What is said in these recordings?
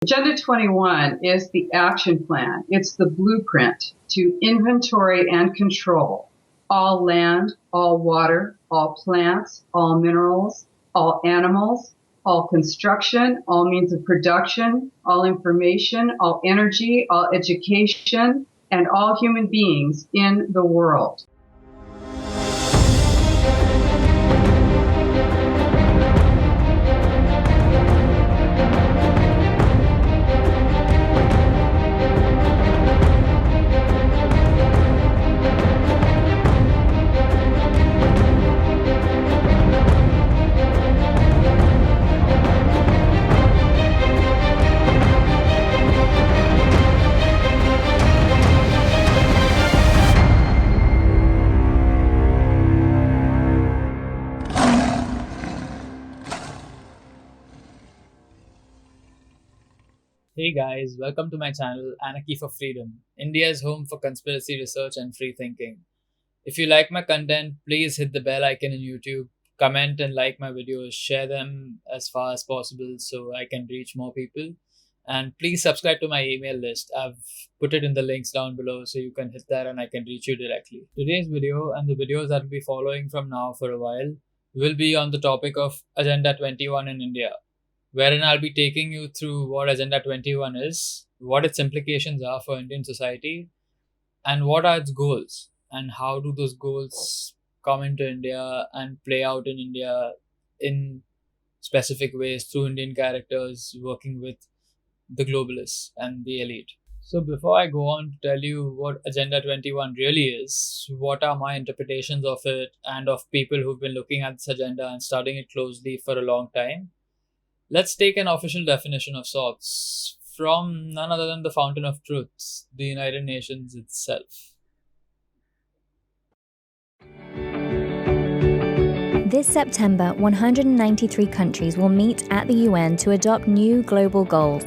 Agenda 21 is the action plan. It's the blueprint to inventory and control all land, all water, all plants, all minerals, all animals, all construction, all means of production, all information, all energy, all education, and all human beings in the world. Hey guys, welcome to my channel Anarchy for Freedom, India's home for conspiracy research and free thinking. If you like my content, please hit the bell icon in YouTube, comment and like my videos, share them as far as possible so I can reach more people. And please subscribe to my email list. I've put it in the links down below so you can hit that and I can reach you directly. Today's video and the videos that will be following from now for a while will be on the topic of Agenda 21 in India, wherein I'll be taking you through what Agenda 21 is, what its implications are for Indian society, and what are its goals, and how do those goals come into India and play out in India in specific ways through Indian characters working with the globalists and the elite. So before I go on to tell you what Agenda 21 really is, what are my interpretations of it and of people who've been looking at this agenda and studying it closely for a long time, let's take an official definition of sorts from none other than the Fountain of Truth, the United Nations itself. This September, 193 countries will meet at the UN to adopt new global goals.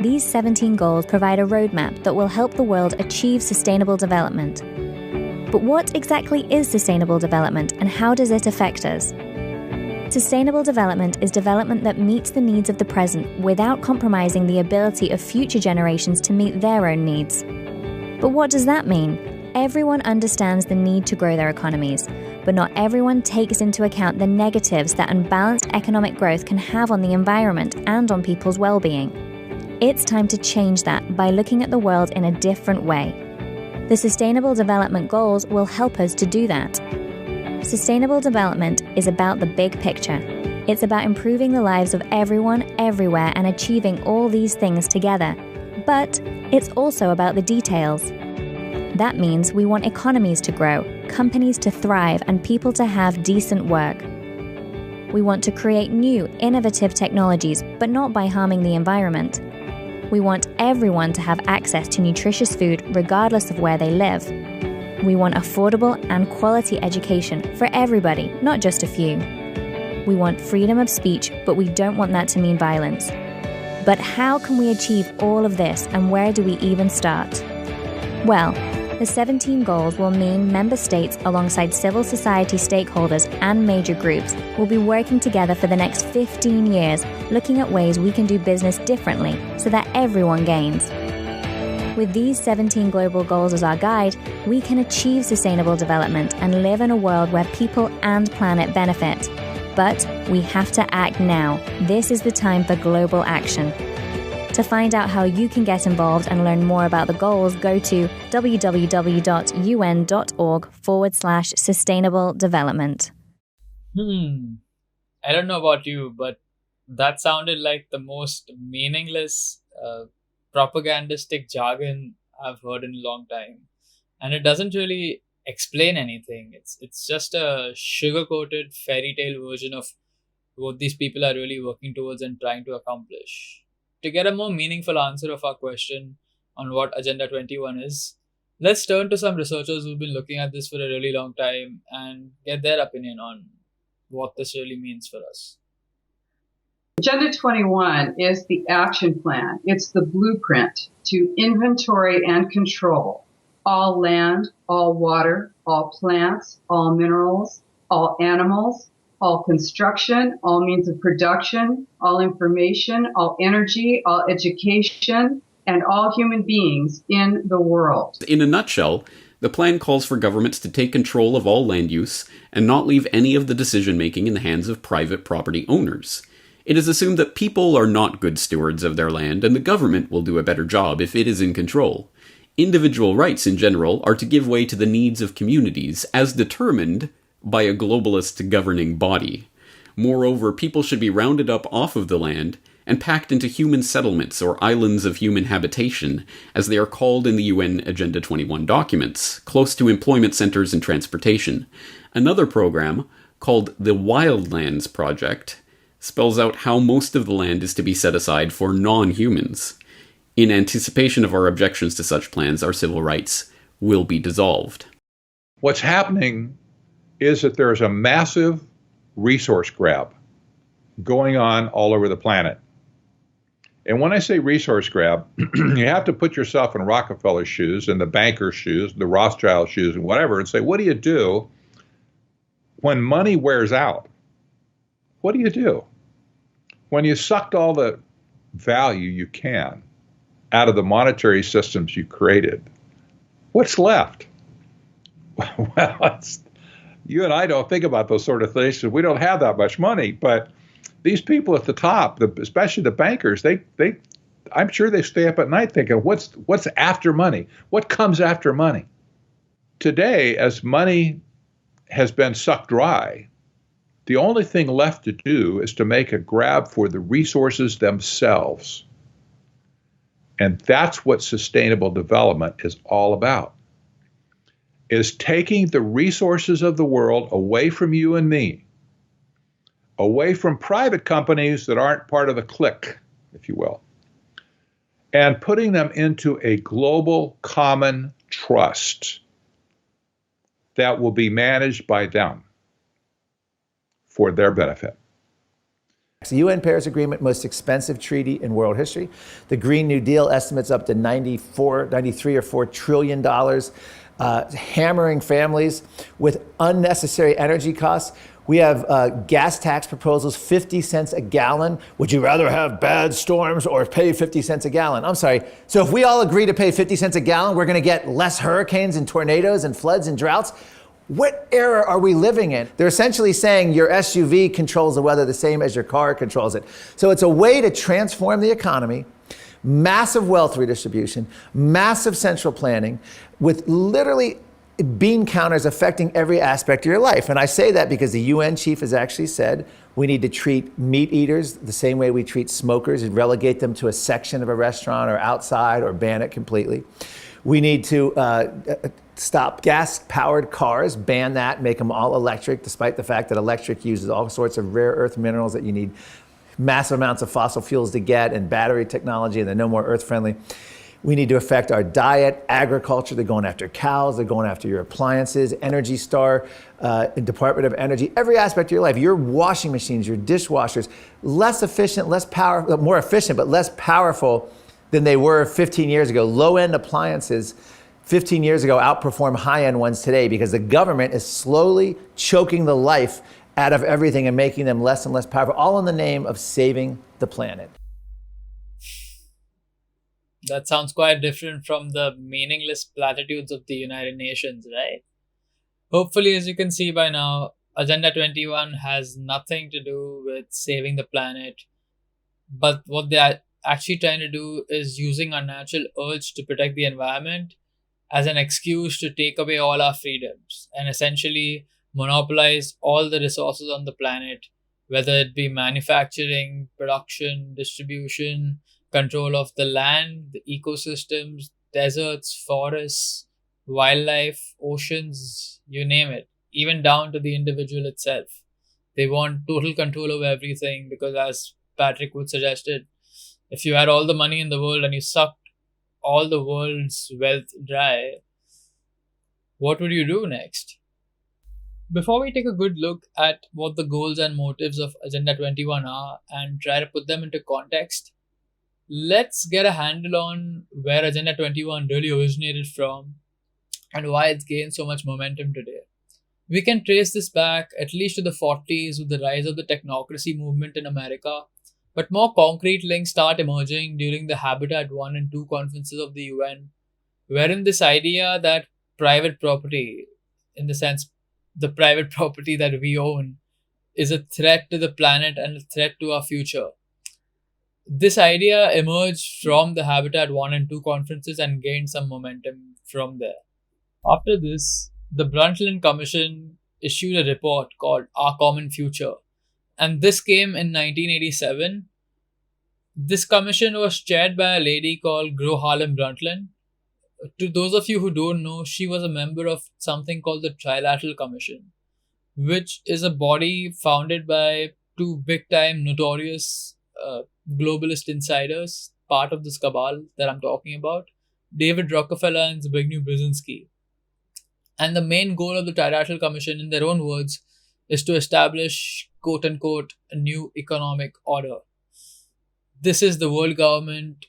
These 17 goals provide a roadmap that will help the world achieve sustainable development. But what exactly is sustainable development and how does it affect us? Sustainable development is development that meets the needs of the present without compromising the ability of future generations to meet their own needs. But what does that mean? Everyone understands the need to grow their economies, but not everyone takes into account the negatives that unbalanced economic growth can have on the environment and on people's well-being. It's time to change that by looking at the world in a different way. The Sustainable Development Goals will help us to do that. Sustainable development is about the big picture. It's about improving the lives of everyone, everywhere, and achieving all these things together. But it's also about the details. That means we want economies to grow, companies to thrive, and people to have decent work. We want to create new, innovative technologies, but not by harming the environment. We want everyone to have access to nutritious food regardless of where they live. We want affordable and quality education for everybody, not just a few. We want freedom of speech, but we don't want that to mean violence. But how can we achieve all of this, and where do we even start? Well, the 17 goals will mean member states, alongside civil society stakeholders and major groups, will be working together for the next 15 years, looking at ways we can do business differently so that everyone gains. With these 17 global goals as our guide, we can achieve sustainable development and live in a world where people and planet benefit. But we have to act now. This is the time for global action. To find out how you can get involved and learn more about the goals, go to www.un.org/sustainable development. I don't know about you, but that sounded like the most meaningless propagandistic jargon I've heard in a long time. And it doesn't really explain anything. It's just a sugar-coated fairy tale version of what these people are really working towards and trying to accomplish. To get a more meaningful answer of our question on what Agenda 21 is, let's turn to some researchers who've been looking at this for a really long time and get their opinion on what this really means for us. Agenda 21 is the action plan. It's the blueprint to inventory and control all land, all water, all plants, all minerals, all animals, all construction, all means of production, all information, all energy, all education, and all human beings in the world. In a nutshell, the plan calls for governments to take control of all land use and not leave any of the decision-making in the hands of private property owners. It is assumed that people are not good stewards of their land, and the government will do a better job if it is in control. Individual rights, in general, are to give way to the needs of communities, as determined by a globalist governing body. Moreover, people should be rounded up off of the land and packed into human settlements or islands of human habitation, as they are called in the UN Agenda 21 documents, close to employment centers and transportation. Another program, called the Wildlands Project, spells out how most of the land is to be set aside for non-humans. In anticipation of our objections to such plans, our civil rights will be dissolved. What's happening is that there's a massive resource grab going on all over the planet. And when I say resource grab, you have to put yourself in Rockefeller's shoes and the banker's shoes, the Rothschild shoes and whatever, and say, what do you do when money wears out? What do you do? When you sucked all the value you can out of the monetary systems you created, what's left? Well, you and I don't think about those sort of things because we don't have that much money. But these people at the top, especially the bankers, I'm sure they stay up at night thinking, what's after money? What comes after money? Today, as money has been sucked dry, the only thing left to do is to make a grab for the resources themselves. And that's what sustainable development is all about, is taking the resources of the world away from you and me, away from private companies that aren't part of the clique, if you will, and putting them into a global common trust that will be managed by them for their benefit. The UN Paris Agreement, most expensive treaty in world history. The Green New Deal estimates up to 93 or $4 trillion, hammering families with unnecessary energy costs. We have gas tax proposals, 50 cents a gallon. Would you rather have bad storms or pay 50 cents a gallon? I'm sorry. So if we all agree to pay 50 cents a gallon, we're going to get less hurricanes and tornadoes and floods and droughts. What era are we living in? They're essentially saying your SUV controls the weather the same as your car controls it. So it's a way to transform the economy, massive wealth redistribution, massive central planning, with literally bean counters affecting every aspect of your life. And I say that because the UN chief has actually said we need to treat meat eaters the same way we treat smokers and relegate them to a section of a restaurant or outside or ban it completely. We need to stop gas-powered cars, ban that, make them all electric, despite the fact that electric uses all sorts of rare earth minerals that you need massive amounts of fossil fuels to get, and battery technology, and they're no more earth-friendly. We need to affect our diet, agriculture. They're going after cows. They're going after your appliances, Energy Star, Department of Energy, every aspect of your life. Your washing machines, your dishwashers, less efficient, less powerful, more efficient, but less powerful than they were 15 years ago. Low-end appliances 15 years ago outperform high-end ones today because the government is slowly choking the life out of everything and making them less and less powerful, all in the name of saving the planet. That sounds quite different from the meaningless platitudes of the United Nations, right? Hopefully, as you can see by now, Agenda 21 has nothing to do with saving the planet, but what they're actually trying to do is using our natural urge to protect the environment as an excuse to take away all our freedoms and essentially monopolize all the resources on the planet, whether it be manufacturing, production, distribution, control of the land, the ecosystems, deserts, forests, wildlife, oceans, you name it, even down to the individual itself. They want total control over everything because, as Patrick would suggested, if you had all the money in the world and you sucked all the world's wealth dry, what would you do next? Before we take a good look at what the goals and motives of Agenda 21 are and try to put them into context, let's get a handle on where Agenda 21 really originated from and why it's gained so much momentum today. We can trace this back at least to the 40s with the rise of the technocracy movement in America, but more concrete links start emerging during the Habitat 1 and 2 conferences of the UN, wherein this idea that private property, in the sense the private property that we own, is a threat to the planet and a threat to our future. This idea emerged from the Habitat 1 and 2 conferences and gained some momentum from there. After this, the Brundtland Commission issued a report called Our Common Future, and this came in 1987. This commission was chaired by a lady called Gro Harlem Brundtland. To those of you who don't know, she was a member of something called the Trilateral Commission, which is a body founded by two big-time notorious globalist insiders, part of this cabal that I'm talking about, David Rockefeller and Zbigniew Brezinski. And the main goal of the Trilateral Commission, in their own words, is to establish, quote-unquote, a new economic order. This is the world government,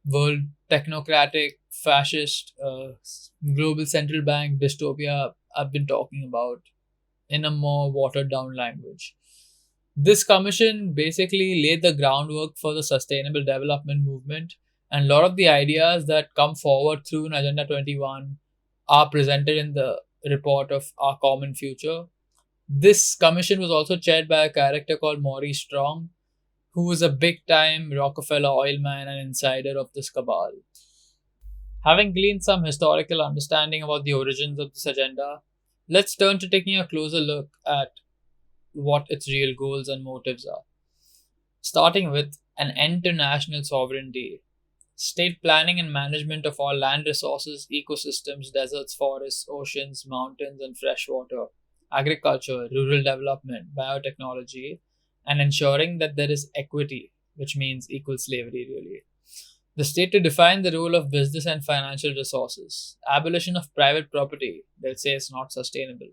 world technocratic, fascist, global central bank dystopia I've been talking about in a more watered down language. This commission basically laid the groundwork for the sustainable development movement, and a lot of the ideas that come forward through in Agenda 21 are presented in the report of Our Common Future. This commission was also chaired by a character called Maurice Strong, who was a big-time Rockefeller oil man and insider of this cabal. Having gleaned some historical understanding about the origins of this agenda, let's turn to taking a closer look at what its real goals and motives are. Starting with an end to national sovereignty, state planning and management of all land resources, ecosystems, deserts, forests, oceans, mountains, and freshwater, agriculture, rural development, biotechnology, and ensuring that there is equity, which means equal slavery, really. The state to define the role of business and financial resources. Abolition of private property, they'll say it's not sustainable.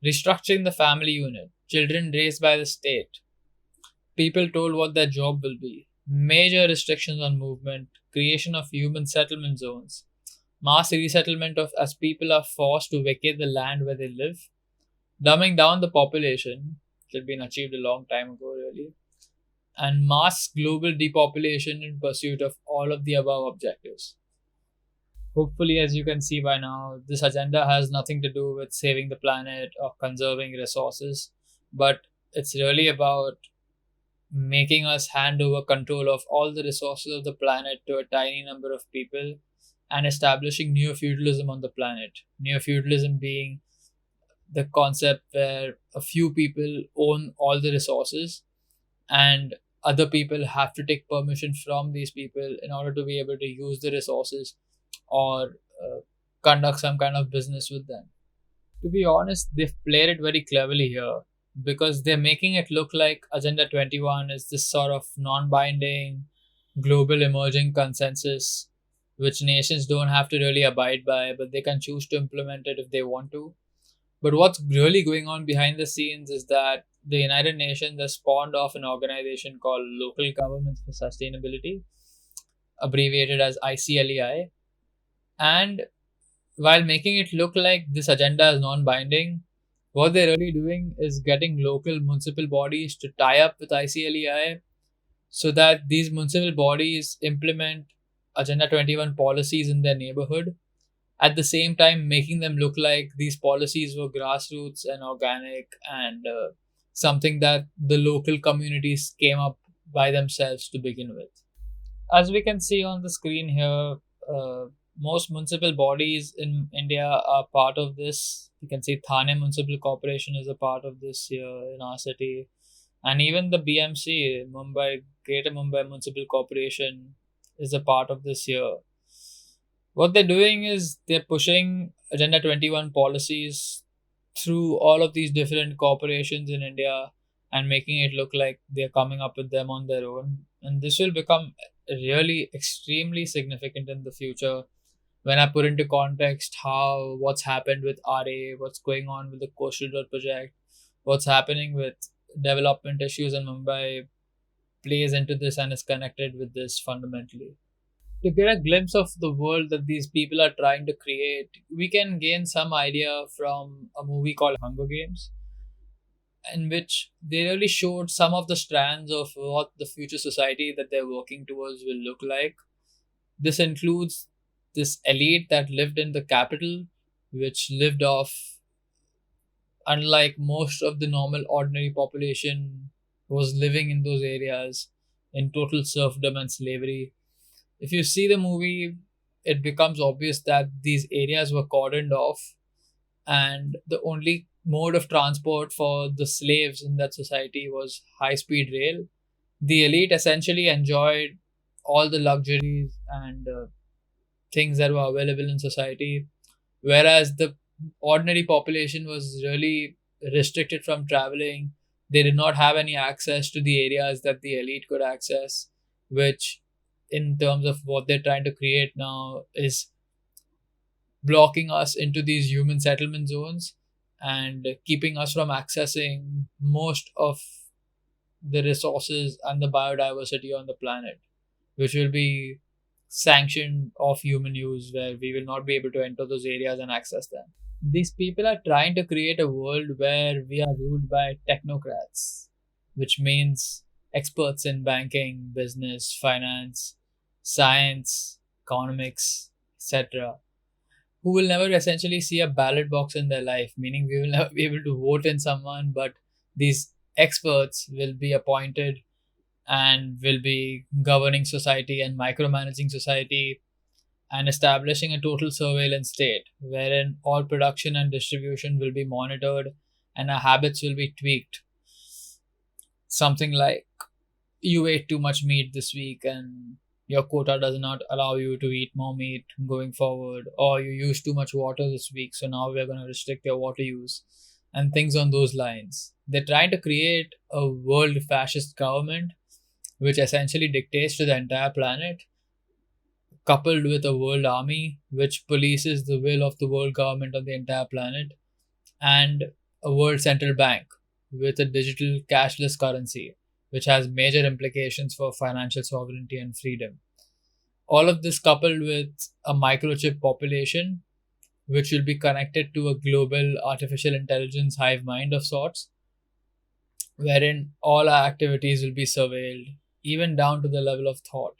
Restructuring the family unit. Children raised by the state. People told what their job will be. Major restrictions on movement. Creation of human settlement zones. Mass resettlement of as people are forced to vacate the land where they live. Dumbing down the population, which had been achieved a long time ago, really. And mass global depopulation in pursuit of all of the above objectives. Hopefully, as you can see by now, this agenda has nothing to do with saving the planet or conserving resources, but it's really about making us hand over control of all the resources of the planet to a tiny number of people and establishing neo-feudalism on the planet. Neo-feudalism being the concept where a few people own all the resources and other people have to take permission from these people in order to be able to use the resources or conduct some kind of business with them. To be honest, they've played it very cleverly here because they're making it look like Agenda 21 is this sort of non-binding global emerging consensus which nations don't have to really abide by, but they can choose to implement it if they want to. But what's really going on behind the scenes is that the United Nations has spawned off an organization called Local Governments for Sustainability, abbreviated as ICLEI. And while making it look like this agenda is non-binding, what they're really doing is getting local municipal bodies to tie up with ICLEI so that these municipal bodies implement Agenda 21 policies in their neighborhood, at the same time making them look like these policies were grassroots and organic and something that the local communities came up by themselves to begin with. As we can see on the screen here, most municipal bodies in India are part of this. You can see Thane Municipal Corporation is a part of this here in our city. And even the BMC, Greater Mumbai Municipal Corporation, is a part of this here. What they're doing is they're pushing Agenda 21 policies through all of these different corporations in India and making it look like they're coming up with them on their own. And this will become really extremely significant in the future when I put into context what's happened with Aarey, what's going on with the Coastal Road project, what's happening with development issues in Mumbai plays into this and is connected with this fundamentally. To get a glimpse of the world that these people are trying to create, we can gain some idea from a movie called Hunger Games, in which they really showed some of the strands of what the future society that they're working towards will look like. This includes this elite that lived in the capital, which lived off, unlike most of the normal ordinary population, was living in those areas in total serfdom and slavery. If you see the movie, it becomes obvious that these areas were cordoned off, and the only mode of transport for the slaves in that society was high speed rail. The elite essentially enjoyed all the luxuries and things that were available in society, whereas the ordinary population was really restricted from traveling. They did not have any access to the areas that the elite could access, which, in terms of what they're trying to create now, is blocking us into these human settlement zones and keeping us from accessing most of the resources and the biodiversity on the planet, which will be sanctioned of human use, where we will not be able to enter those areas and access them. These people are trying to create a world where we are ruled by technocrats, which means experts in banking, business, finance, science, economics, etc., who will never essentially see a ballot box in their life, meaning we will never be able to vote in someone, but these experts will be appointed and will be governing society and micromanaging society and establishing a total surveillance state wherein all production and distribution will be monitored and our habits will be tweaked. Something like, you ate too much meat this week and your quota does not allow you to eat more meat going forward, or you used too much water this week, so now we're going to restrict your water use, and things on those lines. They're trying to create a world fascist government which essentially dictates to the entire planet, coupled with a world army which polices the will of the world government on the entire planet, and a world central bank with a digital cashless currency, which has major implications for financial sovereignty and freedom. All of this coupled with a microchip population, which will be connected to a global artificial intelligence hive mind of sorts, wherein all our activities will be surveilled, even down to the level of thought.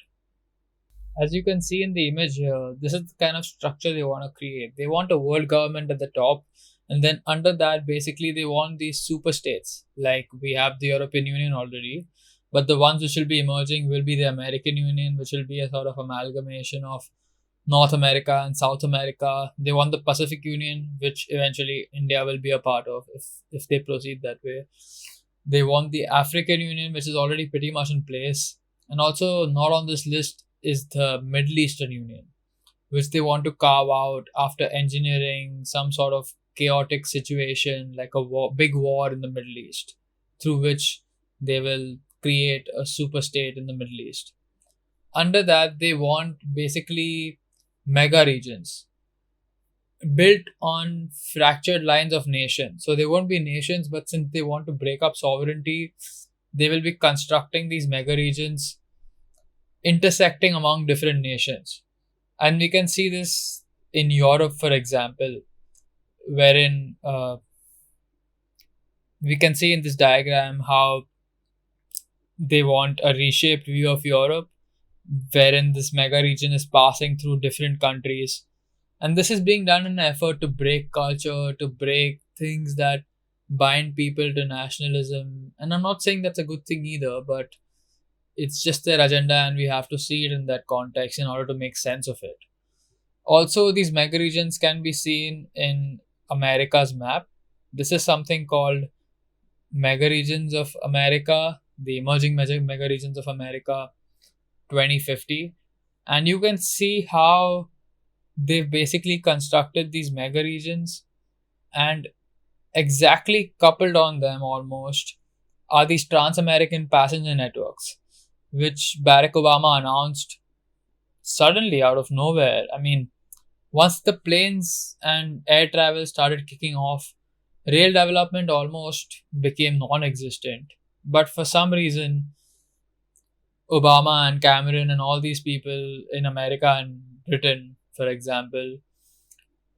As you can see in the image here, this is the kind of structure they want to create. They want a world government at the top, and then under that, basically, they want these super states. Like we have the European Union already, but the ones which will be emerging will be the American Union, which will be a sort of amalgamation of North America and South America. They want the Pacific Union, which eventually India will be a part of if they proceed that way. They want the African Union, which is already pretty much in place. And also, not on this list is the Middle Eastern Union, which they want to carve out after engineering some sort of chaotic situation like a big war in the Middle East, through which they will create a super state in the Middle East. Under that, they want basically mega regions built on fractured lines of nations. So they won't be nations, but since they want to break up sovereignty, they will be constructing these mega regions intersecting among different nations. And we can see this in Europe, for example, wherein we can see in this diagram how they want a reshaped view of Europe, wherein this mega region is passing through different countries. And this is being done in an effort to break culture, to break things that bind people to nationalism. And I'm not saying that's a good thing either, but it's just their agenda and we have to see it in that context in order to make sense of it. Also, these mega regions can be seen in America's map. This is something called Megaregions of America, the emerging megaregions of America 2050. And you can see how they've basically constructed these megaregions, and exactly coupled on them almost are these trans-American passenger networks, which Barack Obama announced suddenly out of nowhere. I mean, once the planes and air travel started kicking off, rail development almost became non-existent. But for some reason, Obama and Cameron and all these people in America and Britain, for example,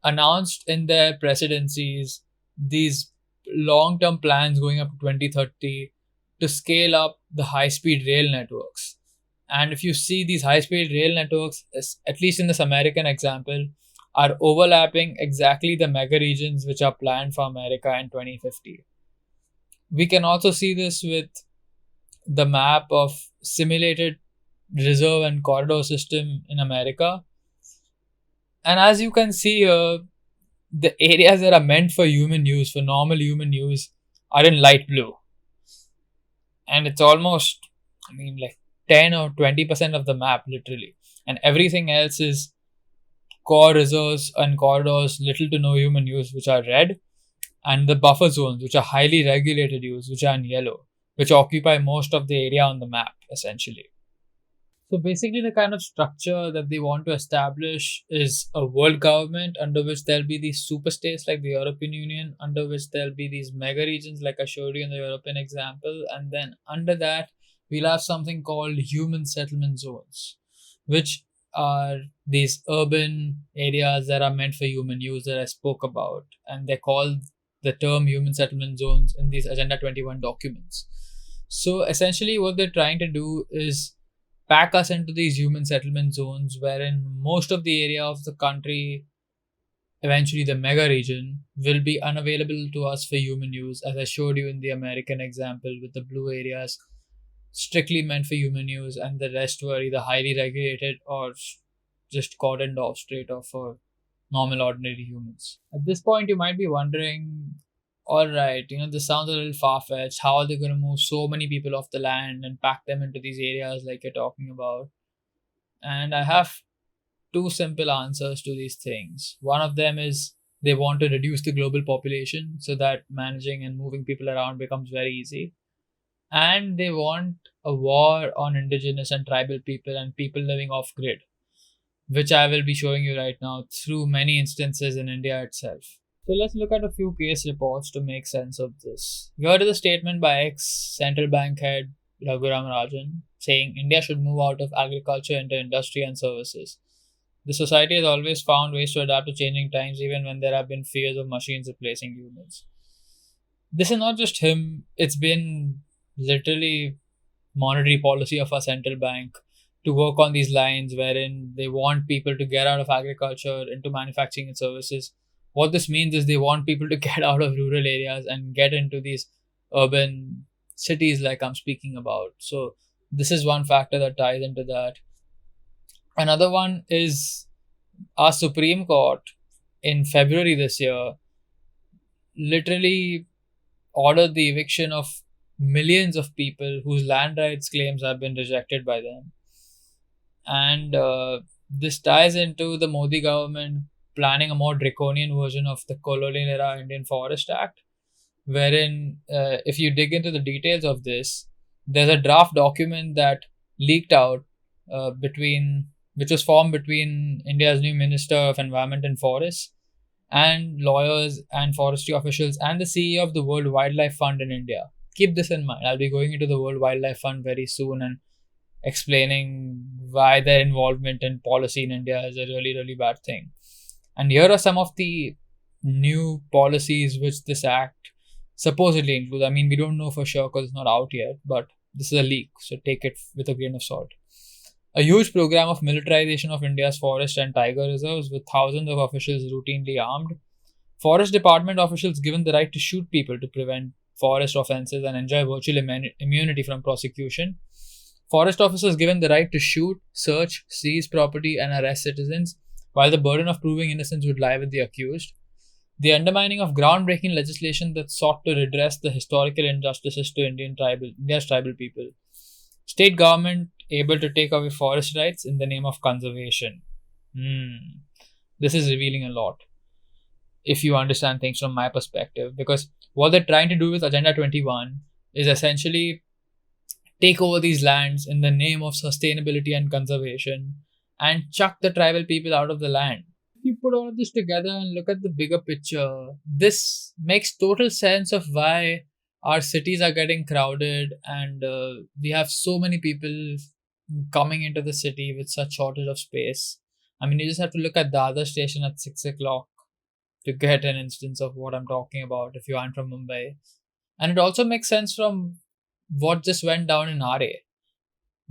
announced in their presidencies these long-term plans going up to 2030 to scale up the high-speed rail networks. And if you see these high-speed rail networks, at least in this American example, are overlapping exactly the megaregions which are planned for America in 2050. We can also see this with the map of simulated reserve and corridor system in America. And as you can see here, the areas that are meant for human use, for normal human use, are in light blue. And it's almost, like 10 or 20% of the map, literally. And everything else is core reserves and corridors, little to no human use, which are red. And the buffer zones, which are highly regulated use, which are in yellow, which occupy most of the area on the map, essentially. So basically, the kind of structure that they want to establish is a world government under which there'll be these super states like the European Union, under which there'll be these mega regions like I showed you in the European example, and then under that, we'll have something called human settlement zones, which are these urban areas that are meant for human use that I spoke about, and they're called the term human settlement zones in these Agenda 21 documents. So essentially, what they're trying to do is pack us into these human settlement zones wherein most of the area of the country, eventually the mega region, will be unavailable to us for human use, as I showed you in the American example with the blue areas strictly meant for human use, and the rest were either highly regulated or just cordoned off straight off for normal ordinary humans. At this point you might be wondering, alright, this sounds a little far-fetched. How are they going to move so many people off the land and pack them into these areas like you're talking about? And I have two simple answers to these things. One of them is they want to reduce the global population so that managing and moving people around becomes very easy. And they want a war on indigenous and tribal people and people living off-grid, which I will be showing you right now through many instances in India itself. So let's look at a few case reports to make sense of this. Here is a statement by ex-central bank head Raghuram Rajan saying India should move out of agriculture into industry and services. The society has always found ways to adapt to changing times even when there have been fears of machines replacing humans. This is not just him, it's been literally monetary policy of our central bank to work on these lines wherein they want people to get out of agriculture into manufacturing and services. What this means is they want people to get out of rural areas and get into these urban cities like I'm speaking about. So this is one factor that ties into that. Another one is our Supreme Court in February this year literally ordered the eviction of millions of people whose land rights claims have been rejected by them. And this ties into the Modi government planning a more draconian version of the colonial era Indian Forest Act, wherein if you dig into the details of this, there's a draft document that leaked out which was formed between India's new Minister of Environment and Forests and lawyers and forestry officials and the CEO of the World Wildlife Fund in India. Keep this in mind. I'll be going into the World Wildlife Fund very soon and explaining why their involvement in policy in India is a really, really bad thing. And here are some of the new policies which this act supposedly includes. I mean, we don't know for sure because it's not out yet, but this is a leak, so take it with a grain of salt. A huge program of militarization of India's forest and tiger reserves with thousands of officials routinely armed. Forest department officials given the right to shoot people to prevent forest offences and enjoy virtual immunity from prosecution. Forest officers given the right to shoot, search, seize property and arrest citizens, while the burden of proving innocence would lie with the accused. The undermining of groundbreaking legislation that sought to redress the historical injustices to India's tribal people. State government able to take away forest rights in the name of conservation. This is revealing a lot, if you understand things from my perspective, because what they're trying to do with Agenda 21 is essentially take over these lands in the name of sustainability and conservation and chuck the tribal people out of the land. If you put all of this together and look at the bigger picture, this makes total sense of why our cities are getting crowded and we have so many people coming into the city with such shortage of space. I mean, you just have to look at the other station at 6 o'clock to get an instance of what I'm talking about if you aren't from Mumbai. And it also makes sense from what just went down in Aarey.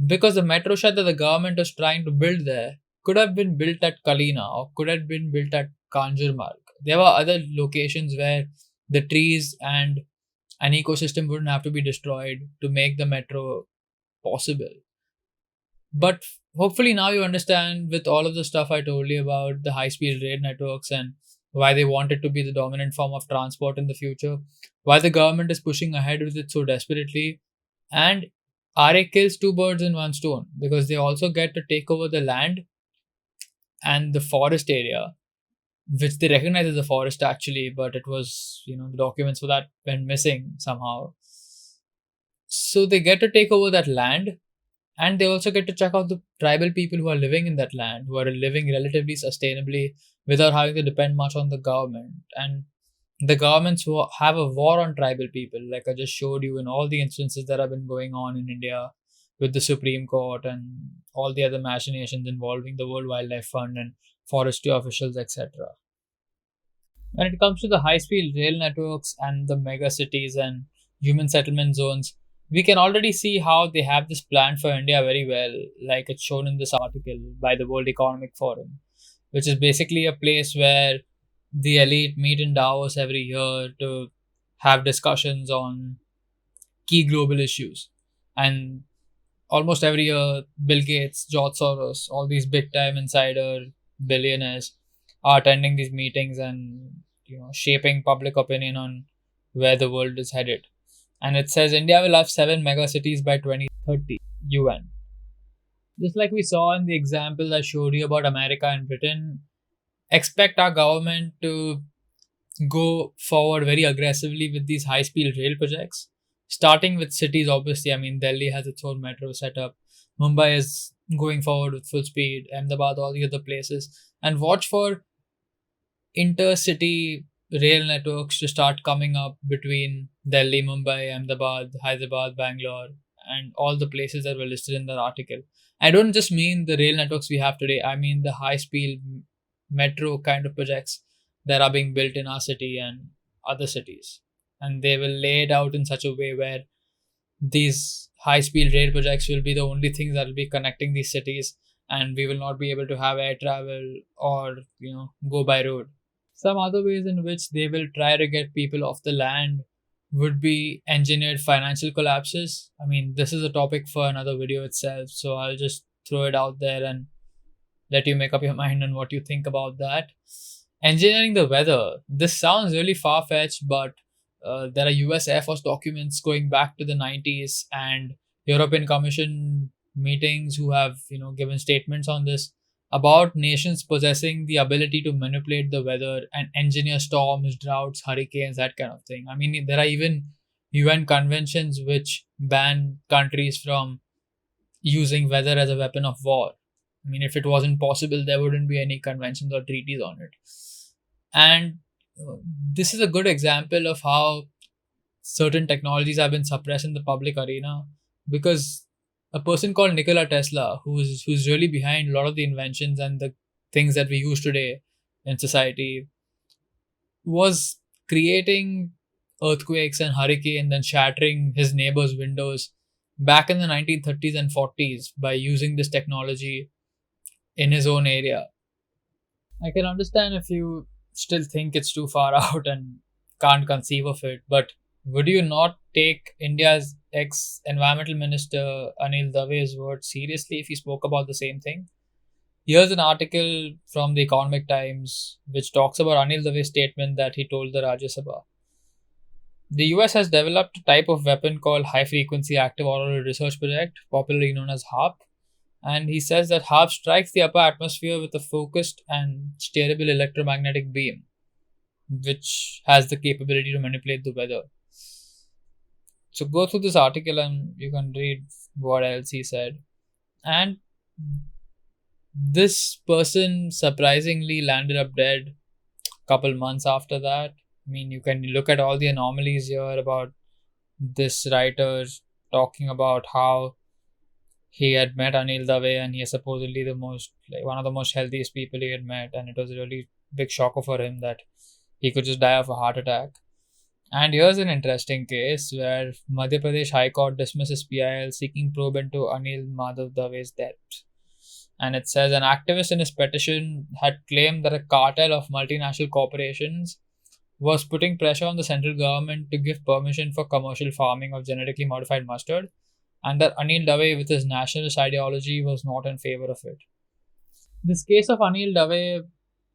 Because the metro shed that the government was trying to build there could have been built at Kalina or could have been built at Kanjurmarg. There were other locations where the trees and an ecosystem wouldn't have to be destroyed to make the metro possible. But hopefully now you understand with all of the stuff I told you about the high-speed rail networks and why they want it to be the dominant form of transport in the future, why the government is pushing ahead with it so desperately. And Aarey kills two birds in one stone because they also get to take over the land and the forest area, which they recognize as a forest actually, but it was, the documents for that went missing somehow. So they get to take over that land, and they also get to check out the tribal people who are living in that land, who are living relatively sustainably without having to depend much on the government. And the governments who have a war on tribal people, like I just showed you in all the instances that have been going on in India with the Supreme Court and all the other machinations involving the World Wildlife Fund and forestry officials, etc. When it comes to the high-speed rail networks and the megacities and human settlement zones, we can already see how they have this planned for India very well, like it's shown in this article by the World Economic Forum, which is basically a place where the elite meet in Davos every year to have discussions on key global issues. And almost every year, Bill Gates, George Soros, all these big-time insider billionaires are attending these meetings and shaping public opinion on where the world is headed. And it says India will have 7 megacities by 2030 UN. Just like we saw in the example I showed you about America and Britain, expect our government to go forward very aggressively with these high-speed rail projects, starting with cities. Obviously, I mean, Delhi has its own metro setup. Mumbai is going forward with full speed, Ahmedabad, all the other places. And watch for intercity rail networks to start coming up between Delhi, Mumbai, Ahmedabad, Hyderabad, Bangalore, and all the places that were listed in that article. I don't just mean the rail networks we have today, I mean the high-speed metro kind of projects that are being built in our city and other cities. And they will lay it out in such a way where these high-speed rail projects will be the only things that will be connecting these cities, and we will not be able to have air travel or go by road. Some other ways in which they will try to get people off the land would be engineered financial collapses. I mean, this is a topic for another video itself, so I'll just throw it out there and let you make up your mind on what you think about that. Engineering the weather. This sounds really far-fetched, but there are US Air Force documents going back to the 90s and European Commission meetings who have given statements on this about nations possessing the ability to manipulate the weather and engineer storms, droughts, hurricanes, that kind of thing. I mean, there are even UN conventions which ban countries from using weather as a weapon of war. I mean, if it wasn't possible, there wouldn't be any conventions or treaties on it. And this is a good example of how certain technologies have been suppressed in the public arena, because a person called Nikola Tesla, who's really behind a lot of the inventions and the things that we use today in society, was creating earthquakes and hurricanes and shattering his neighbors' windows back in the 1930s and 40s by using this technology in his own area. I can understand if you still think it's too far out and can't conceive of it, but would you not take India's ex-environmental minister Anil Dave's words seriously if he spoke about the same thing? Here's an article from the Economic Times which talks about Anil Dave's statement that he told the Rajya Sabha. The US has developed a type of weapon called High Frequency Active Auroral Research Project, popularly known as HARP. And he says that HARP strikes the upper atmosphere with a focused and steerable electromagnetic beam, which has the capability to manipulate the weather. So go through this article and you can read what else he said. And this person surprisingly landed up dead a couple months after that. I mean, you can look at all the anomalies here about this writer talking about how he had met Anil Dave, and he is supposedly one of the most healthiest people he had met, and it was a really big shocker for him that he could just die of a heart attack. And here's an interesting case where Madhya Pradesh High Court dismisses PIL seeking probe into Anil Madhav Dave's death. And it says an activist in his petition had claimed that a cartel of multinational corporations was putting pressure on the central government to give permission for commercial farming of genetically modified mustard, and that Anil Dave, with his nationalist ideology, was not in favor of it. This case of Anil Dave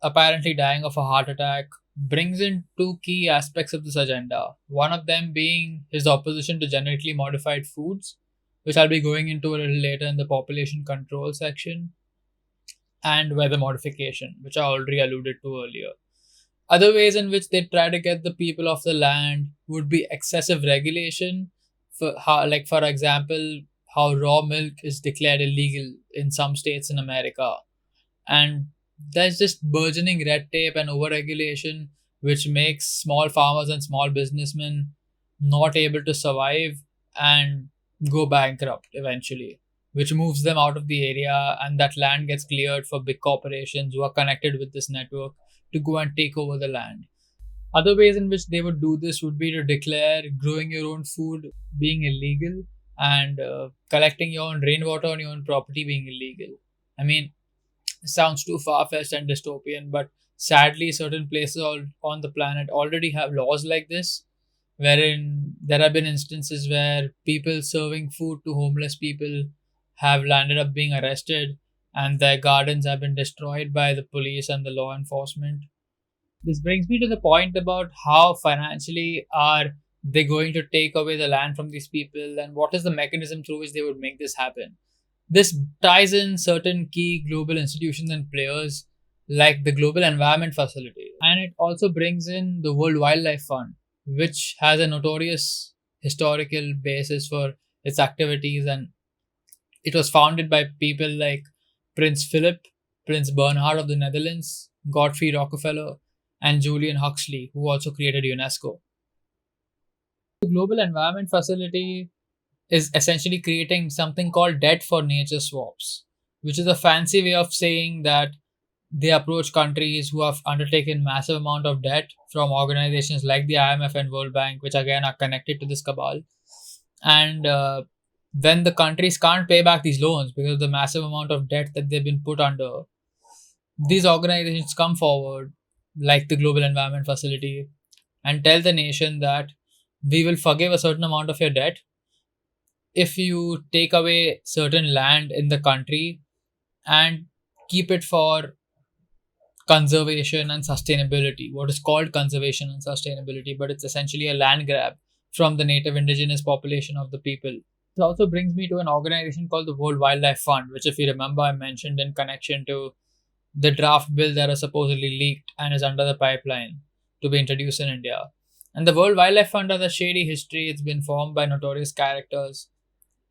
apparently dying of a heart attack brings in two key aspects of this agenda. One of them being his opposition to genetically modified foods, which I'll be going into a little later in the population control section, and weather modification, which I already alluded to earlier. Other ways in which they try to get the people of the land would be excessive regulation, for example, how raw milk is declared illegal in some states in America. And there's just burgeoning red tape and overregulation, which makes small farmers and small businessmen not able to survive and go bankrupt eventually, which moves them out of the area, and that land gets cleared for big corporations who are connected with this network to go and take over the land. Other ways in which they would do this would be to declare growing your own food being illegal, and collecting your own rainwater on your own property being illegal. I mean, it sounds too far-fetched and dystopian, but sadly, certain places on the planet already have laws like this, wherein there have been instances where people serving food to homeless people have landed up being arrested, and their gardens have been destroyed by the police and the law enforcement. This brings me to the point about how financially are they going to take away the land from these people, and what is the mechanism through which they would make this happen. This ties in certain key global institutions and players like the Global Environment Facility, and it also brings in the World Wildlife Fund, which has a notorious historical basis for its activities, and it was founded by people like Prince Philip, Prince Bernhard of the Netherlands, Godfrey Rockefeller, and Julian Huxley, who also created UNESCO. The Global Environment Facility is essentially creating something called debt for nature swaps, which is a fancy way of saying that they approach countries who have undertaken massive amount of debt from organizations like the IMF and World Bank, which again are connected to this cabal. And when the countries can't pay back these loans because of the massive amount of debt that they've been put under, these organizations come forward, like the Global Environment Facility, and tell the nation that we will forgive a certain amount of your debt if you take away certain land in the country and keep it for conservation and sustainability, what is called conservation and sustainability, but it's essentially a land grab from the native indigenous population of the people. It also brings me to an organization called the World Wildlife Fund, which, if you remember, I mentioned in connection to the draft bill that is supposedly leaked and is under the pipeline to be introduced in India. And the World Wildlife Fund has a shady history. It's been formed by notorious characters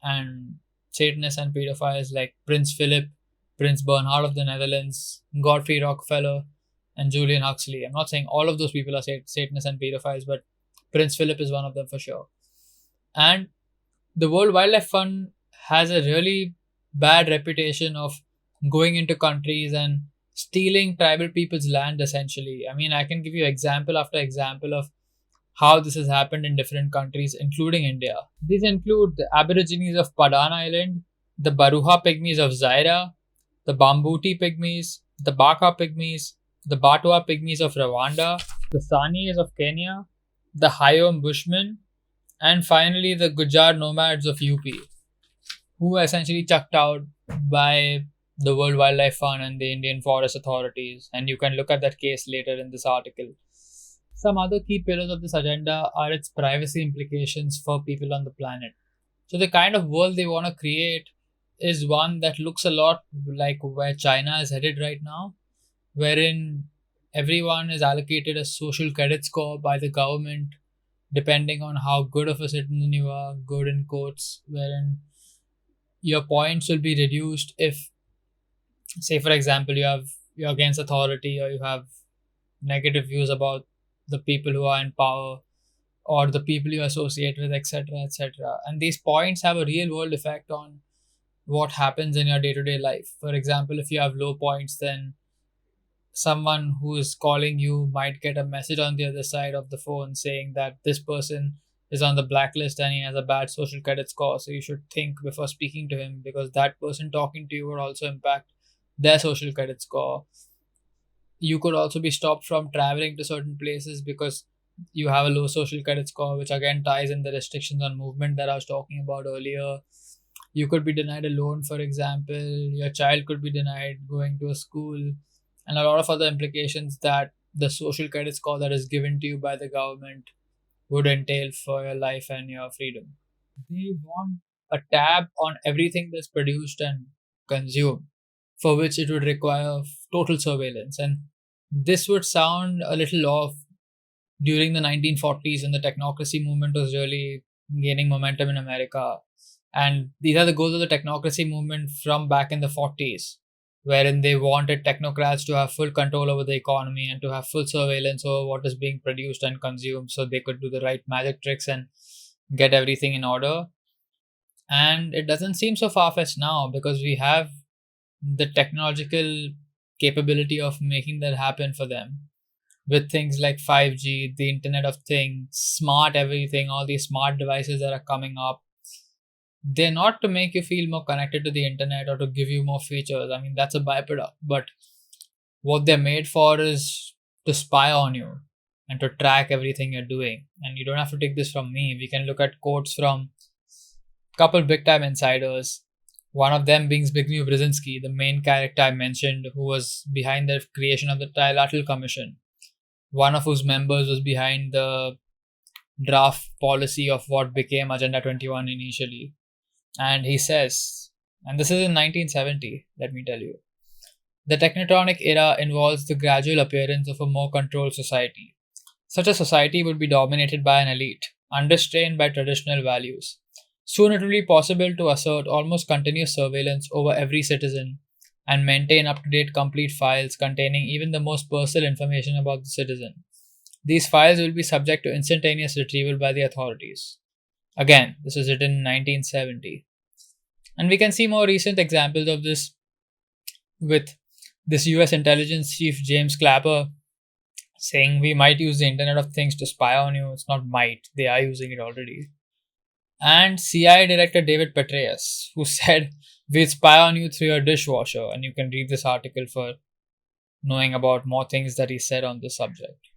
and Satanists and pedophiles like Prince Philip, Prince Bernhard of the Netherlands, Godfrey Rockefeller, and Julian Huxley. I'm not saying all of those people are Satanists and pedophiles, but Prince Philip is one of them for sure. And the World Wildlife Fund has a really bad reputation of going into countries and stealing tribal people's land, essentially. I mean, I can give you example after example of how this has happened in different countries, including India. These include the Aborigines of Padan Island, the Baruha Pygmies of Zaire, the Bambuti Pygmies, the Baka Pygmies, the Batwa Pygmies of Rwanda, the Sanies of Kenya, the Hayom Bushmen, and finally the Gujar nomads of UP, who were essentially chucked out by the World Wildlife Fund and the Indian Forest Authorities, and you can look at that case later in this article. Some other key pillars of this agenda are its privacy implications for people on the planet. So the kind of world they want to create is one that looks a lot like where China is headed right now, wherein everyone is allocated a social credit score by the government depending on how good of a citizen you are, good in quotes, wherein your points will be reduced if, say for example, you're against authority, or you have negative views about the people who are in power or the people you associate with, etc., etc. And these points have a real world effect on what happens in your day-to-day life. For example, if you have low points, then someone who is calling you might get a message on the other side of the phone saying that this person is on the blacklist and he has a bad social credit score, so you should think before speaking to him, because that person talking to you would also impact their social credit score. You could also be stopped from traveling to certain places because you have a low social credit score, which again ties in the restrictions on movement that I was talking about earlier. You could be denied a loan, for example. Your child could be denied going to a school, and a lot of other implications that the social credit score that is given to you by the government would entail for your life and your freedom. They want a tab on everything that's produced and consumed, for which it would require total surveillance. And this would sound a little off during the 1940s when the technocracy movement was really gaining momentum in America. And these are the goals of the technocracy movement from back in the 40s, wherein they wanted technocrats to have full control over the economy and to have full surveillance over what is being produced and consumed so they could do the right magic tricks and get everything in order. And it doesn't seem so far-fetched now because we have the technological capability of making that happen for them with things like 5G, the Internet of Things, smart everything, all these smart devices that are coming up. They're not to make you feel more connected to the internet or to give you more features. I mean, that's a byproduct. But what they're made for is to spy on you and to track everything you're doing. And you don't have to take this from me. We can look at quotes from a couple big time insiders. One of them being Zbigniew Brezinski, the main character I mentioned, who was behind the creation of the Trilateral Commission. One of whose members was behind the draft policy of what became Agenda 21 initially. And he says, and this is in 1970, let me tell you, the technocratic era involves the gradual appearance of a more controlled society. Such a society would be dominated by an elite, unrestrained by traditional values. Soon it will be possible to assert almost continuous surveillance over every citizen and maintain up-to-date complete files containing even the most personal information about the citizen. These files will be subject to instantaneous retrieval by the authorities. Again, this was written in 1970. And we can see more recent examples of this with this US intelligence chief James Clapper saying we might use the Internet of Things to spy on you. It's not might, they are using it already. And CIA Director David Patreas, who said we'll spy on you through your dishwasher. And you can read this article for knowing about more things that he said on the subject.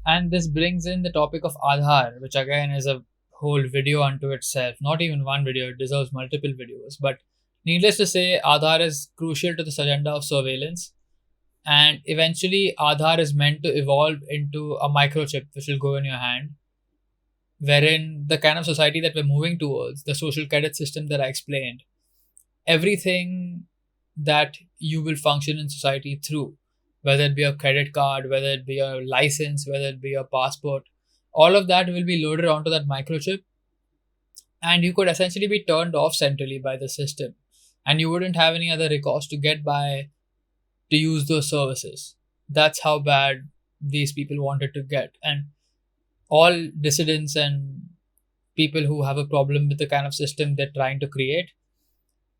And this brings in the topic of Aadhar, which again is a whole video unto itself. Not even one video, it deserves multiple videos. But needless to say, Aadhar is crucial to this agenda of surveillance. And eventually, Aadhar is meant to evolve into a microchip which will go in your hand, wherein the kind of society that we're moving towards, the social credit system that I explained, everything that you will function in society through, whether it be a credit card, whether it be a license, whether it be a passport, all of that will be loaded onto that microchip, and you could essentially be turned off centrally by the system, and you wouldn't have any other recourse to get by to use those services. That's how bad these people wanted to get. And all dissidents and people who have a problem with the kind of system they're trying to create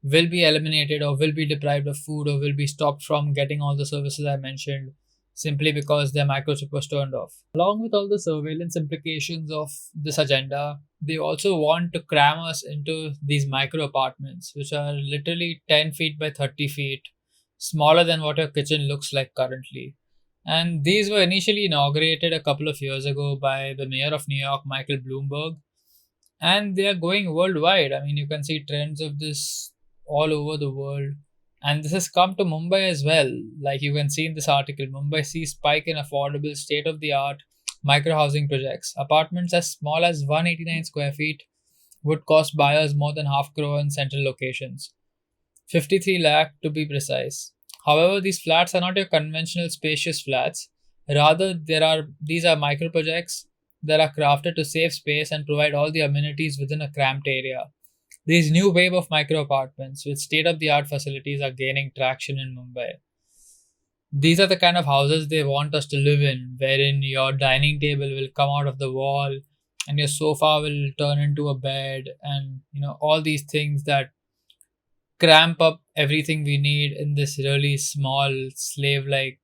will be eliminated or will be deprived of food or will be stopped from getting all the services I mentioned simply because their microchip was turned off. Along with all the surveillance implications of this agenda, they also want to cram us into these micro apartments, which are literally 10 feet by 30 feet, smaller than what your kitchen looks like currently. And these were initially inaugurated a couple of years ago by the mayor of New York, Michael Bloomberg, and they are going worldwide. I mean, you can see trends of this all over the world. And this has come to Mumbai as well. Like you can see in this article, Mumbai sees spike in affordable, state-of-the-art micro-housing projects. Apartments as small as 189 square feet would cost buyers more than half crore in central locations. 53 lakh to be precise. However, these flats are not your conventional spacious flats. Rather, these are micro projects that are crafted to save space and provide all the amenities within a cramped area. These new wave of micro apartments with state-of-the-art facilities are gaining traction in Mumbai. These are the kind of houses they want us to live in, wherein your dining table will come out of the wall and your sofa will turn into a bed, and all these things that cramp up everything we need in this really small slave-like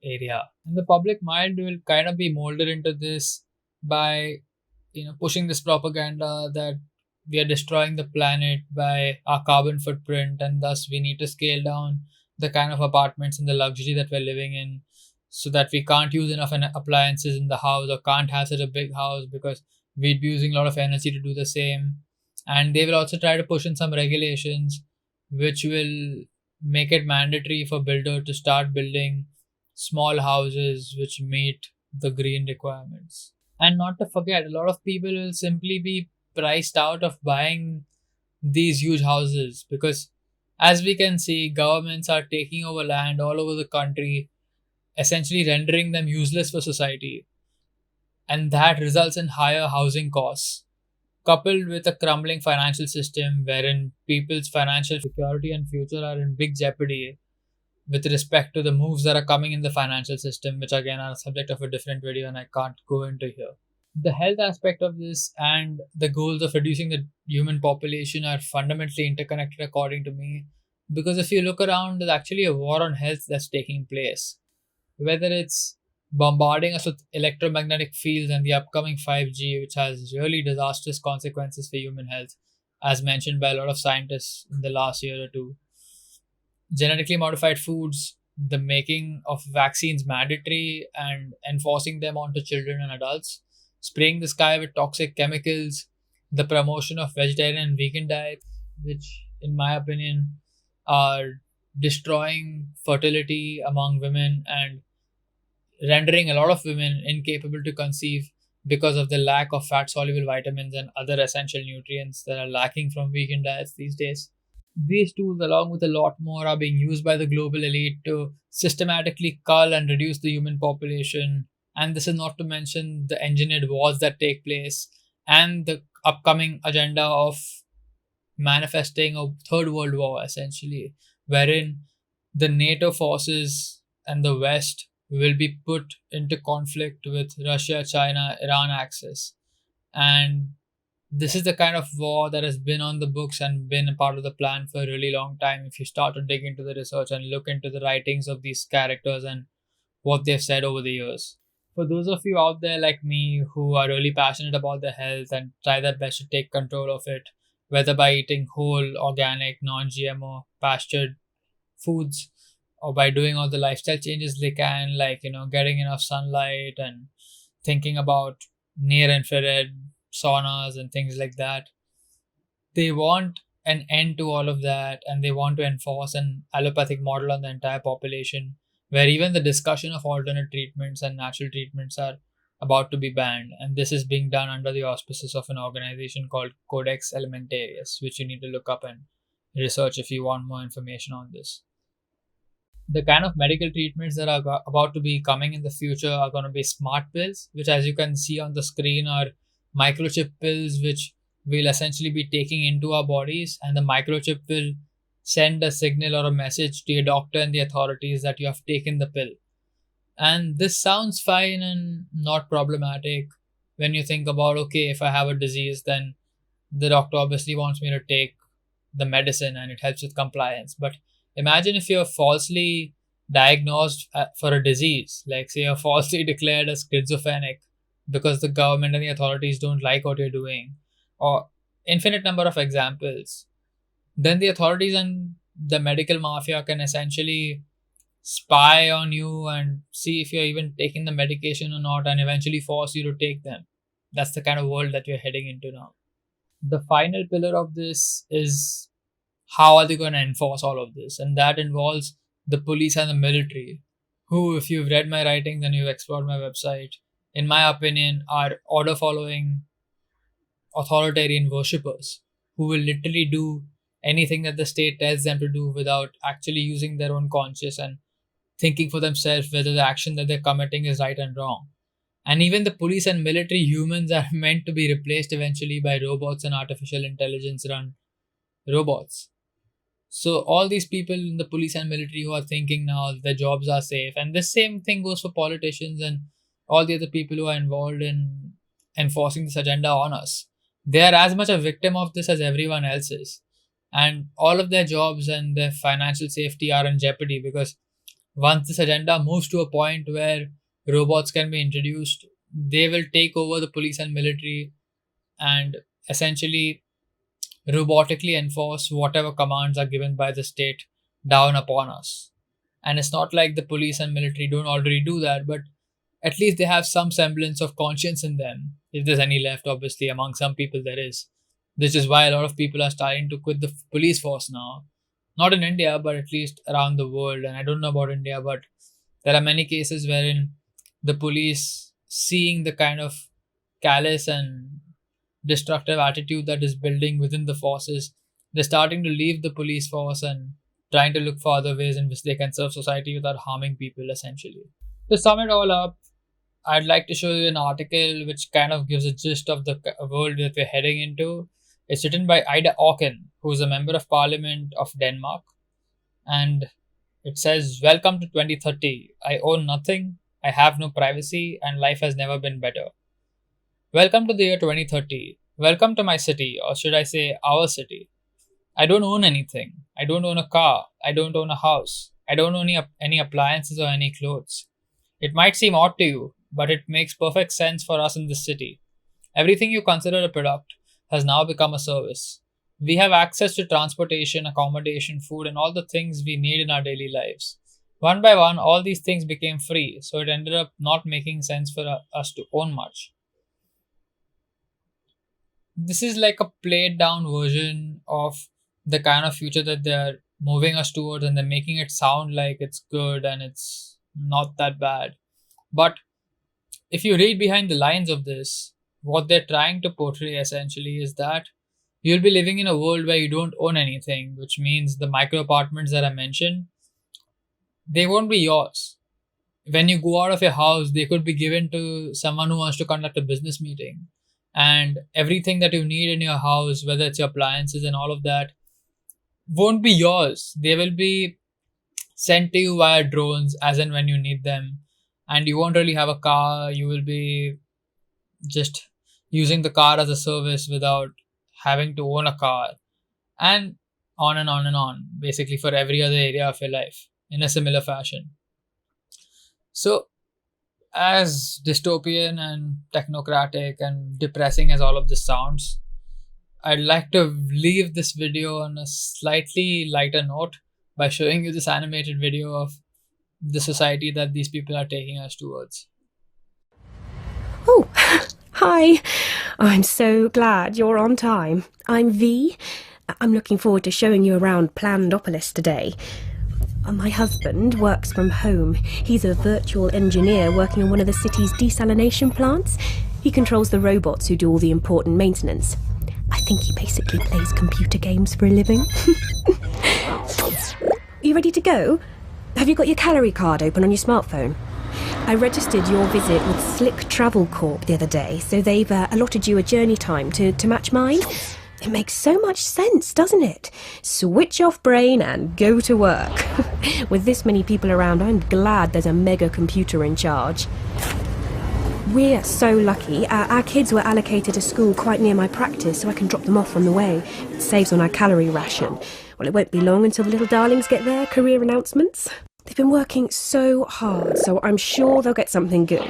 area. And the public mind will kind of be molded into this by pushing this propaganda that we are destroying the planet by our carbon footprint, and thus we need to scale down the kind of apartments and the luxury that we're living in, so that we can't use enough appliances in the house or can't have such a big house because we'd be using a lot of energy to do the same. And they will also try to push in some regulations which will make it mandatory for builder to start building small houses which meet the green requirements. And not to forget, a lot of people will simply be priced out of buying these huge houses because, as we can see, governments are taking over land all over the country, essentially rendering them useless for society. And that results in higher housing costs, coupled with a crumbling financial system wherein people's financial security and future are in big jeopardy with respect to the moves that are coming in the financial system, which again are a subject of a different video and I can't go into here. The health aspect of this and the goals of reducing the human population are fundamentally interconnected, according to me, because if you look around, there's actually a war on health that's taking place. Whether it's bombarding us with electromagnetic fields and the upcoming 5G, which has really disastrous consequences for human health, as mentioned by a lot of scientists in the last year or two. Genetically modified foods, the making of vaccines mandatory and enforcing them onto children and adults, spraying the sky with toxic chemicals, the promotion of vegetarian and vegan diets, which, in my opinion, are destroying fertility among women and rendering a lot of women incapable to conceive because of the lack of fat soluble vitamins and other essential nutrients that are lacking from vegan diets these days. These tools, along with a lot more, are being used by the global elite to systematically cull and reduce the human population. And this is not to mention the engineered wars that take place and the upcoming agenda of manifesting a third world war, essentially, wherein the NATO forces and the West will be put into conflict with Russia, China, Iran axis. And this is the kind of war that has been on the books and been a part of the plan for a really long time. If you start to dig into the research and look into the writings of these characters and what they've said over the years. For those of you out there like me who are really passionate about their health and try their best to take control of it, whether by eating whole, organic, non GMO, pastured foods, or by doing all the lifestyle changes they can, like, getting enough sunlight and thinking about near infrared saunas and things like that. They want an end to all of that, and they want to enforce an allopathic model on the entire population, where even the discussion of alternate treatments and natural treatments are about to be banned. And this is being done under the auspices of an organization called Codex Alimentarius, which you need to look up and research if you want more information on this. The kind of medical treatments that are about to be coming in the future are going to be smart pills, which, as you can see on the screen, are microchip pills, which we'll essentially be taking into our bodies, and the microchip will send a signal or a message to your doctor and the authorities that you have taken the pill. And this sounds fine and not problematic when you think about, okay, if I have a disease, then the doctor obviously wants me to take the medicine and it helps with compliance. But imagine if you're falsely diagnosed for a disease, like say you're falsely declared as schizophrenic because the government and the authorities don't like what you're doing, or infinite number of examples. Then the authorities and the medical mafia can essentially spy on you and see if you're even taking the medication or not, and eventually force you to take them. That's the kind of world that we're heading into now. The final pillar of this is how are they going to enforce all of this? And that involves the police and the military, who, if you've read my writings and you've explored my website, in my opinion, are order following authoritarian worshippers who will literally do anything that the state tells them to do without actually using their own conscience and thinking for themselves whether the action that they're committing is right and wrong. And even the police and military humans are meant to be replaced eventually by robots and artificial intelligence run robots. So all these people in the police and military who are thinking now their jobs are safe, and the same thing goes for politicians and all the other people who are involved in enforcing this agenda on us. They are as much a victim of this as everyone else is. And all of their jobs and their financial safety are in jeopardy, because once this agenda moves to a point where robots can be introduced, they will take over the police and military and essentially robotically enforce whatever commands are given by the state down upon us. And it's not like the police and military don't already do that, but at least they have some semblance of conscience in them. If there's any left, obviously, among some people there is. This is why a lot of people are starting to quit the police force now. Not in India, but at least around the world. And I don't know about India, but there are many cases wherein the police, seeing the kind of callous and destructive attitude that is building within the forces, they're starting to leave the police force and trying to look for other ways in which they can serve society without harming people, essentially. To sum it all up, I'd like to show you an article which kind of gives a gist of the world that we're heading into. It's written by Ida Auken, who is a member of parliament of Denmark. And it says, "Welcome to 2030. I own nothing, I have no privacy, and life has never been better. Welcome to the year 2030. Welcome to my city, or should I say our city. I don't own anything. I don't own a car. I don't own a house. I don't own any appliances or any clothes. It might seem odd to you, but it makes perfect sense for us in this city. Everything you consider a product has now become a service. We have access to transportation, accommodation, food, and all the things we need in our daily lives. One by one, all these things became free, so it ended up not making sense for us to own much." This is like a played down version of the kind of future that they're moving us towards, and they're making it sound like it's good and it's not that bad. But if you read behind the lines of this, what they're trying to portray essentially is that you'll be living in a world where you don't own anything, which means the micro apartments that I mentioned, they won't be yours. When you go out of your house, they could be given to someone who wants to conduct a business meeting. And everything that you need in your house, whether it's your appliances and all of that, won't be yours. They will be sent to you via drones as and when you need them. And you won't really have a car. You will be just using the car as a service without having to own a car. And on and on and on, basically for every other area of your life in a similar fashion. So, as dystopian and technocratic and depressing as all of this sounds, I'd like to leave this video on a slightly lighter note by showing you this animated video of the society that these people are taking us towards. Oh, hi. I'm so glad you're on time. I'm V. I'm looking forward to showing you around Plandopolis today. My husband works from home. He's a virtual engineer working on one of the city's desalination plants. He controls the robots who do all the important maintenance. I think he basically plays computer games for a living. You ready to go? Have you got your calorie card open on your smartphone? I registered your visit with Slick Travel Corp the other day, so they've allotted you a journey time to match mine. It makes so much sense, doesn't it? Switch off brain and go to work. With this many people around, I'm glad there's a mega computer in charge. We're so lucky. Our kids were allocated a school quite near my practice, so I can drop them off on the way. It saves on our calorie ration. Well, it won't be long until the little darlings get their career announcements. They've been working so hard, so I'm sure they'll get something good.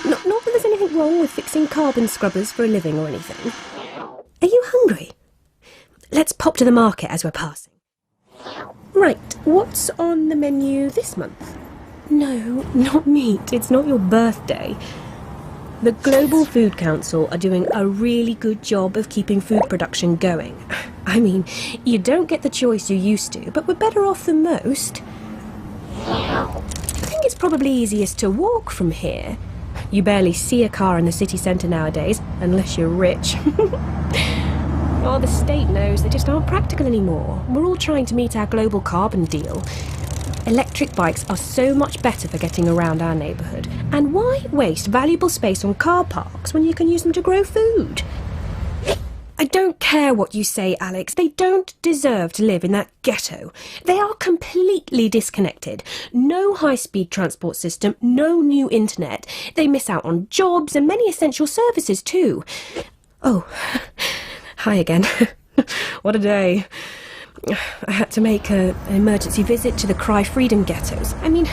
Not that there's anything wrong with fixing carbon scrubbers for a living or anything. Are you hungry? Let's pop to the market as we're passing. Right, what's on the menu this month? No, not meat. It's not your birthday. The Global Food Council are doing a really good job of keeping food production going. I mean, you don't get the choice you used to, but we're better off than most. I think it's probably easiest to walk from here. You barely see a car in the city centre nowadays, unless you're rich. Oh, the state knows they just aren't practical anymore. We're all trying to meet our global carbon deal. Electric bikes are so much better for getting around our neighbourhood. And why waste valuable space on car parks when you can use them to grow food? I don't care what you say, Alex. They don't deserve to live in that ghetto. They are completely disconnected. No high-speed transport system, no new internet. They miss out on jobs and many essential services too. Oh, hi again. What a day. I had to make an emergency visit to the Cry Freedom ghettos. I mean,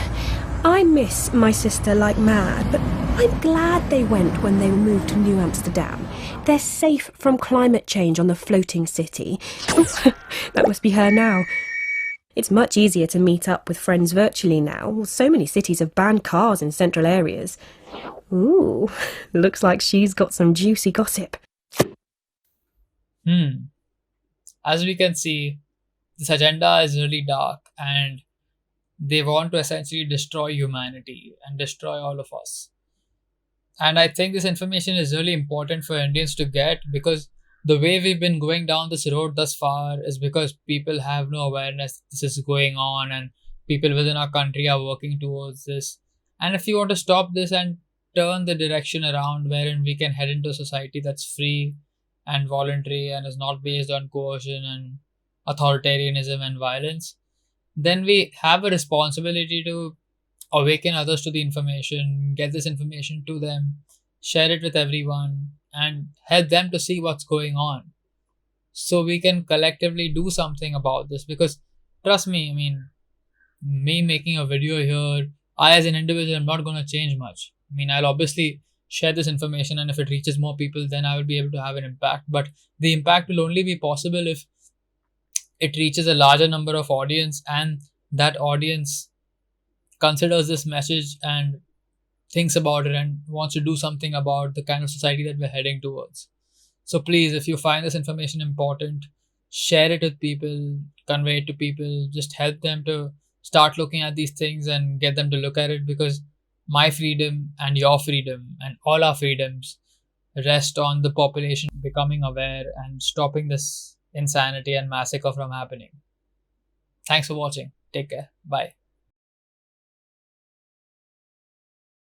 I miss my sister like mad, but I'm glad they went when they moved to New Amsterdam. They're safe from climate change on the floating city. That must be her now. It's much easier to meet up with friends virtually now. So many cities have banned cars in central areas. Ooh, looks like she's got some juicy gossip. As we can see, this agenda is really dark and they want to essentially destroy humanity and destroy all of us. And I think this information is really important for Indians to get, because the way we've been going down this road thus far is because people have no awareness this is going on, and people within our country are working towards this. And if you want to stop this and turn the direction around wherein we can head into a society that's free and voluntary and is not based on coercion and authoritarianism and violence, then we have a responsibility to awaken others to the information, get this information to them, share it with everyone, and help them to see what's going on, so we can collectively do something about this. Because trust me, I mean, me making a video here, I as an individual am not going to change much. I mean, I'll obviously share this information, and if it reaches more people, then I will be able to have an impact. But the impact will only be possible if it reaches a larger number of audience, and that audience considers this message and thinks about it and wants to do something about the kind of society that we're heading towards. So please, if you find this information important, share it with people, convey it to people, just help them to start looking at these things and get them to look at it, because my freedom and your freedom and all our freedoms rest on the population becoming aware and stopping this insanity and massacre from happening. Thanks for watching. Take care. Bye.